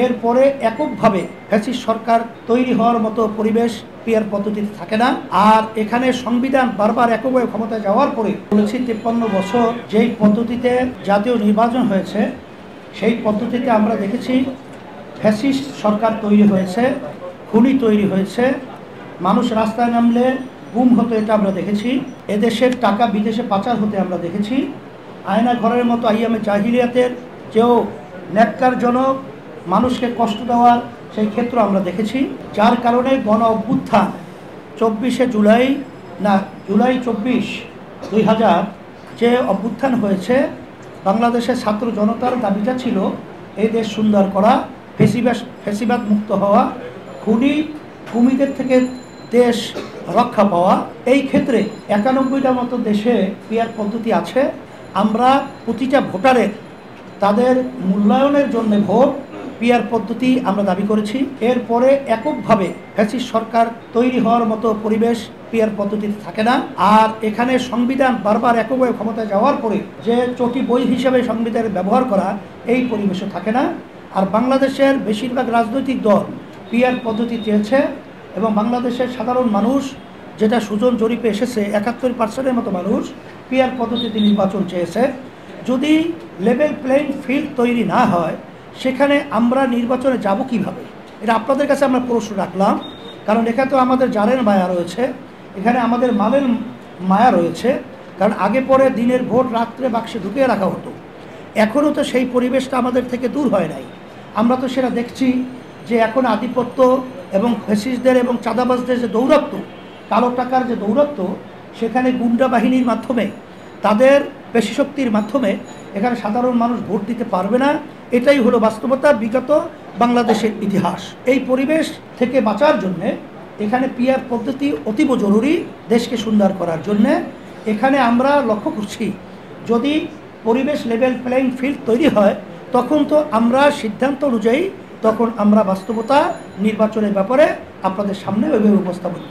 এরপরে এককভাবে ফ্যাসিস্ট সরকার তৈরি হওয়ার মতো পরিবেশ পিয়ার পদ্ধতিতে থাকে না। আর এখানে সংবিধান বারবার এককভাবে ক্ষমতায় যাওয়ার পরে বলেছি 53 বছর যেই পদ্ধতিতে জাতীয় নির্বাচন হয়েছে সেই পদ্ধতিতে আমরা দেখেছি ফ্যাসিস্ট সরকার তৈরি হয়েছে, খুনি তৈরি হয়েছে, মানুষ রাস্তায় নামলে গুম হতো, এটা আমরা দেখেছি। এদেশের টাকা বিদেশে পাচার হতে আমরা দেখেছি। আয়না ঘরের মতো আইয়ামে জাহিলিয়াতের চেয়েও ন্যাক্কারজনক মানুষকে কষ্ট দেওয়ার সেই ক্ষেত্র আমরা দেখেছি। যার কারণে গণ অভ্যুত্থান 24শে জুলাই জুলাই 24, 2000 যে অভ্যুত্থান হয়েছে, বাংলাদেশের ছাত্র জনতার দাবিটা ছিল এই দেশ সুন্দর করা, ফেসিবাদ মুক্ত হওয়া, খুনি কুমিদের থেকে দেশ রক্ষা পাওয়া। এই ক্ষেত্রে 91টা মতো দেশে পিয়ার পদ্ধতি আছে। আমরা প্রতিটা ভোটারের তাদের মূল্যায়নের জন্য ভোট পিয়ার পদ্ধতি আমরা দাবি করেছি। এরপরে এককভাবে ফ্যাসিস্ট সরকার তৈরি হওয়ার মতো পরিবেশ পিয়ার পদ্ধতিতে থাকে না। আর এখানে সংবিধান বারবার এককভাবে ক্ষমতায় যাওয়ার পরে যে চটি বই হিসাবে সংবিধানের ব্যবহার করা, এই পরিবেশও থাকে না। আর বাংলাদেশের বেশিরভাগ রাজনৈতিক দল পিয়ার পদ্ধতি চেয়েছে এবং বাংলাদেশের সাধারণ মানুষ, যেটা সুজন জরিপে এসেছে, 71% মতো মানুষ পিয়ার পদ্ধতিতে নির্বাচন চেয়েছে। যদি লেভেল প্লেইং ফিল্ড তৈরি না হয়, সেখানে আমরা নির্বাচনে যাব কিভাবে? এটা আপনাদের কাছে আমরা প্রশ্ন রাখলাম। কারণ এখানে তো আমাদের জানের মায়া রয়েছে, এখানে আমাদের মালের মায়া রয়েছে। কারণ আগে পরে দিনের ভোট রাত্রে বাক্সে ঢুকিয়ে রাখা হতো। এখনও তো সেই পরিবেশটা আমাদের থেকে দূর হয় নাই। আমরা তো সেটা দেখছি যে এখন আধিপত্য এবং ফ্যাসিস্টদের এবং চাঁদাবাজদের যে দৌরাত্ম্য, কালো টাকার যে দৌরাত্ম্য, সেখানে গুন্ডা বাহিনীর মাধ্যমে, তাদের পেশিশক্তির মাধ্যমে এখানে সাধারণ মানুষ ভোট দিতে পারবে না। এটাই হলো বাস্তবতা, বিগত বাংলাদেশের ইতিহাস। এই পরিবেশ থেকে বাঁচার জন্যে এখানে পিয়ার পদ্ধতি অতীব জরুরি দেশকে সুন্দর করার জন্যে। এখানে আমরা লক্ষ্য করছি যদি পরিবেশ লেভেল প্লেইং ফিল্ড তৈরি হয়, তখন তো আমরা সিদ্ধান্ত অনুযায়ী তখন আমরা বাস্তবতা নির্বাচনের ব্যাপারে আপনাদের সামনে ওইভাবে উপস্থাপন